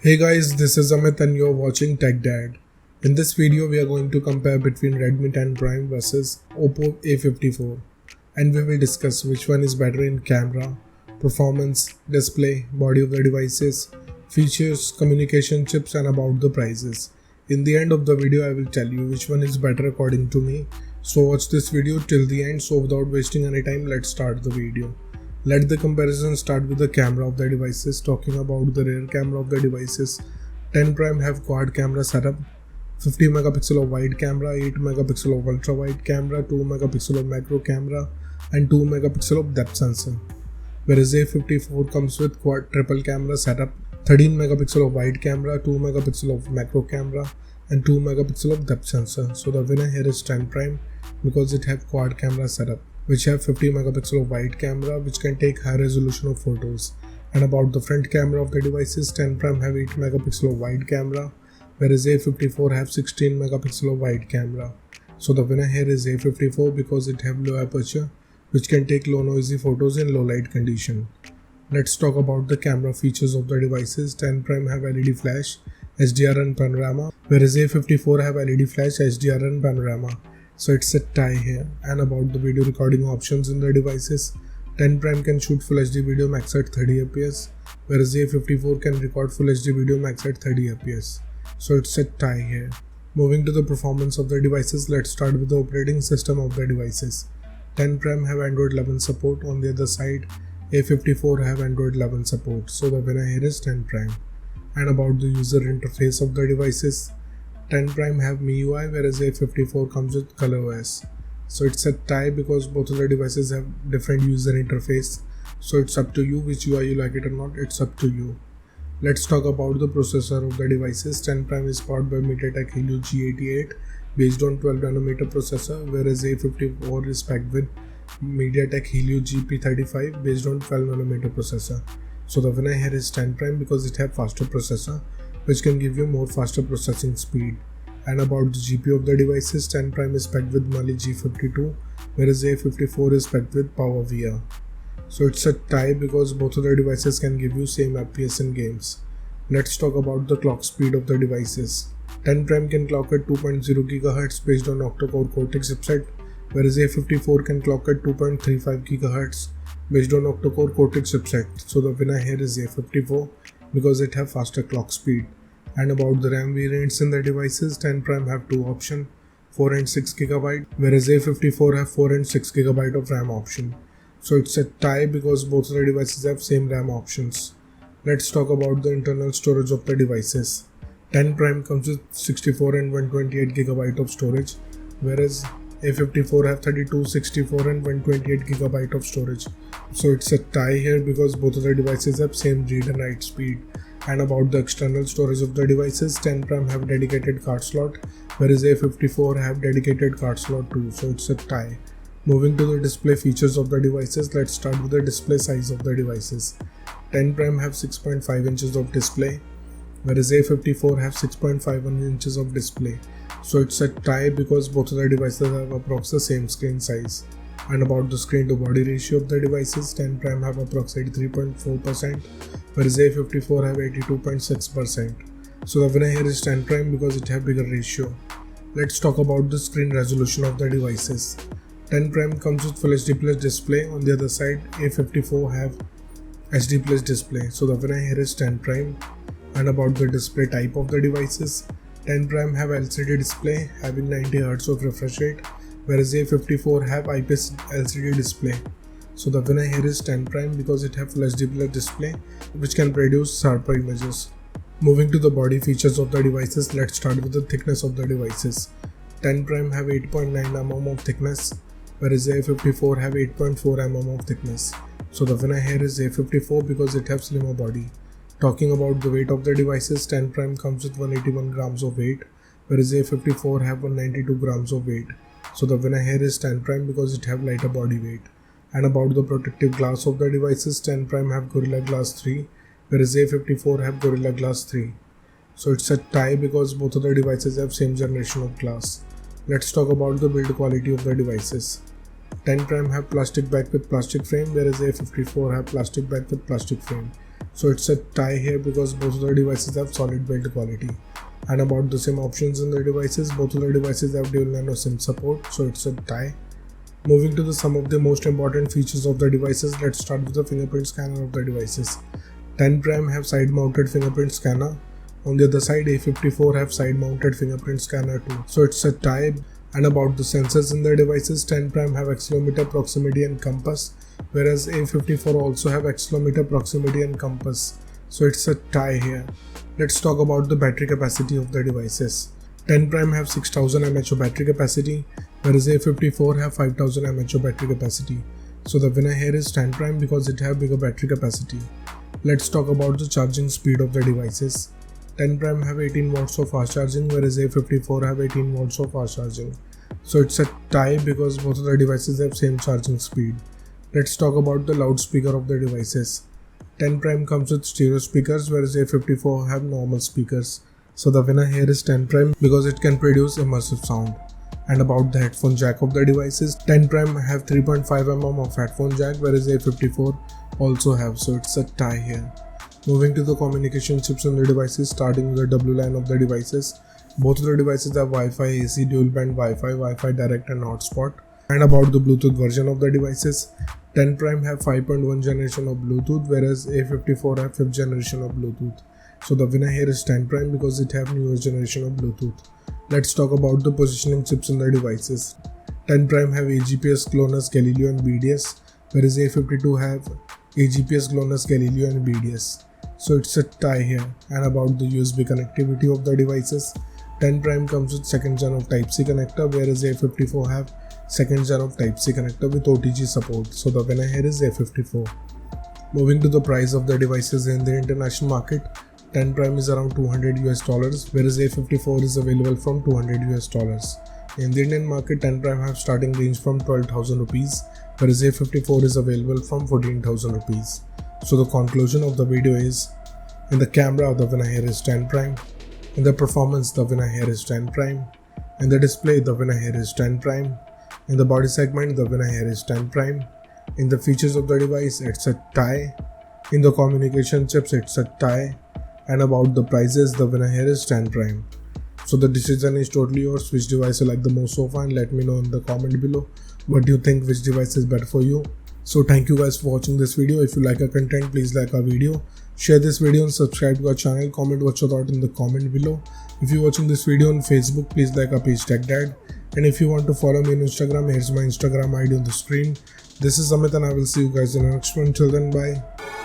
Hey guys, this is Amit and you're watching Tech Dad. In this video, we are going to compare between Redmi 10 Prime versus Oppo A54, and we will discuss which one is better in camera, performance, display, body of the devices, features, communication chips, and about the prices. In the end of the video, I will tell you which one is better according to me. So watch this video till the end. So without wasting any time, let's start the video. Let the comparison start with the camera of the devices. Talking about the rear camera of the devices, 10 Prime have quad camera setup, 50 megapixel of wide camera, 8 megapixel of ultra wide camera, 2 megapixel of macro camera, and 2 megapixel of depth sensor. Whereas A54 comes with quad triple camera setup, 13 megapixel of wide camera, 2 megapixel of macro camera, and 2 megapixel of depth sensor. So the winner here is 10 Prime because it have quad camera setup, which have 50 megapixel of wide camera which can take high resolution of photos. And about the front camera of the devices, 10 Prime have 8 megapixel of wide camera, whereas A54 have 16 megapixel of wide camera. So the winner here is A54 because it have low aperture which can take low noisy photos in low light condition. Let's talk about the camera features of the devices. 10 Prime have LED flash, HDR and panorama, whereas A54 have LED flash, HDR and panorama. So it's a tie here. And about the video recording options in the devices, 10 Prime can shoot Full HD video max at 30 fps, whereas A54 can record Full HD video max at 30 fps. So it's a tie here. Moving to the performance of the devices, let's start with the operating system of the devices. 10 Prime have Android 11 support. On the other side, A54 have Android 11 support. So the winner here is 10 Prime. And about the user interface of the devices, 10 Prime have MIUI whereas A54 comes with ColorOS. So it's a tie because both of the devices have different user interface. So it's up to you which UI you like it or not, it's up to you. Let's talk about the processor of the devices. 10 Prime is powered by MediaTek Helio G88 based on 12nm processor, whereas A54 is packed with MediaTek Helio GP35 based on 12nm processor. So the winner here is 10 Prime because it has faster processor which can give you more faster processing speed. And about the GPU of the devices, 10 Prime is packed with Mali G52 whereas A54 is packed with PowerVR. So it's a tie because both of the devices can give you same FPS in games. Let's talk about the clock speed of the devices. 10 Prime can clock at 2.0 GHz based on octa-core Cortex chipset, whereas A54 can clock at 2.35 GHz based on octa-core Cortex chipset. So the winner here is A54 because it have faster clock speed. And about the RAM variants in the devices, 10 Prime have two options, 4 and 6 GB, whereas A54 have 4 and 6 GB of RAM option. So it's a tie because both of the devices have same RAM options. Let's talk about the internal storage of the devices. 10 Prime comes with 64 and 128 GB of storage, whereas A54 have 32, 64 and 128 GB of storage. So it's a tie here because both of the devices have same read and write speed. And about the external storage of the devices, 10 Prime have dedicated card slot, whereas A54 have dedicated card slot too. So it's a tie. Moving to the display features of the devices, let's start with the display size of the devices. 10 Prime have 6.5 inches of display, whereas A54 have 6.51 inches of display. So it's a tie because both of the devices have approximately the same screen size. And about the screen to body ratio of the devices, 10 Prime have approximately 3.4%, whereas A54 have 82.6%. So the winner here is 10 Prime because it have bigger ratio. Let's talk about the screen resolution of the devices. 10 Prime comes with Full HD Plus display. On the other side, A54 have HD Plus display. So the winner here is 10 Prime. And about the display type of the devices, 10 Prime have LCD display having 90 Hz of refresh rate, whereas A54 have IPS LCD display. So the winner here is 10 Prime because it have Full HD Plus display which can produce sharper images. Moving to the body features of the devices, let's start with the thickness of the devices. 10 Prime have 8.9 mm of thickness, whereas A54 have 8.4 mm of thickness. So the winner here is A54 because it have slimmer body. Talking about the weight of the devices, 10 Prime comes with 181 grams of weight, whereas A54 have 192 grams of weight. So the winner here is 10 Prime because it have lighter body weight. And about the protective glass of the devices, 10 Prime have Gorilla Glass 3, whereas A54 have Gorilla Glass 3. So it's a tie because both of the devices have same generation of glass. Let's talk about the build quality of the devices. 10 Prime have plastic back with plastic frame, whereas A54 have plastic back with plastic frame. So it's a tie here because both of the devices have solid build quality. And about the same options in the devices, both of the devices have dual nano SIM support, so it's a tie. Moving to some of the most important features of the devices, let's start with the fingerprint scanner of the devices. 10 Prime have side mounted fingerprint scanner. On the other side, A54 have side mounted fingerprint scanner too, so it's a tie. And about the sensors in the devices, 10 Prime have accelerometer, proximity and compass, whereas A54 also have accelerometer, proximity and compass, so it's a tie here. Let's talk about the battery capacity of the devices. 10 Prime have 6000 mAh of battery capacity, whereas A54 have 5000 mAh of battery capacity. So the winner here is 10 Prime because it have bigger battery capacity. Let's talk about the charging speed of the devices. 10 Prime have 18 watts of fast charging, whereas A54 have 18 watts of fast charging. So it's a tie because both of the devices have same charging speed. Let's talk about the loudspeaker of the devices. 10 Prime comes with stereo speakers, whereas A54 have normal speakers. So the winner here is 10 Prime because it can produce immersive sound. And about the headphone jack of the devices, 10 Prime have 3.5mm of headphone jack, whereas A54 also have, so it's a tie here. Moving to the communication chips on the devices, starting with the W line of the devices. Both of the devices have Wi-Fi, AC, dual band Wi-Fi, Wi-Fi direct and hotspot. And about the Bluetooth version of the devices, 10 Prime have 5.1 generation of Bluetooth, whereas A54 have 5th generation of Bluetooth. So the winner here is 10 Prime because it have newest generation of Bluetooth. Let's talk about the positioning chips in the devices. 10 Prime have AGPS, GLONASS, Galileo and BDS, whereas A52 have AGPS, GLONASS, Galileo and BDS. So it's a tie here. And about the USB connectivity of the devices, 10 Prime comes with 2nd gen of Type-C connector, whereas A54 have 2nd gen of Type-C connector with OTG support. So the winner here is A54. Moving to the price of the devices in the international market, 10 Prime is around $200, whereas A54 is available from $200. In the Indian market, 10 Prime have starting range from 12,000 rupees, whereas A54 is available from 14,000 rupees. So the conclusion of the video is, in the camera, the winner here is 10 Prime. In the performance, the winner here is 10 Prime. In the display, the winner here is 10 Prime. In the body segment, the winner here is 10 Prime. In the features of the device, it's a tie. In the communication chips, it's a tie. And about the prices, the winner here is 10 Prime. So the decision is totally yours. Which device you like the most so far, and let me know in the comment below what do you think, which device is better for you. So thank you guys for watching this video. If you like our content, please like our video, share this video and subscribe to our channel. Comment what you thought in the comment below. If you're watching this video on Facebook, please like our page TechDad. And if you want to follow me on Instagram, here's my Instagram ID on the screen. This is Amit and I will see you guys in the next one. Till then, bye.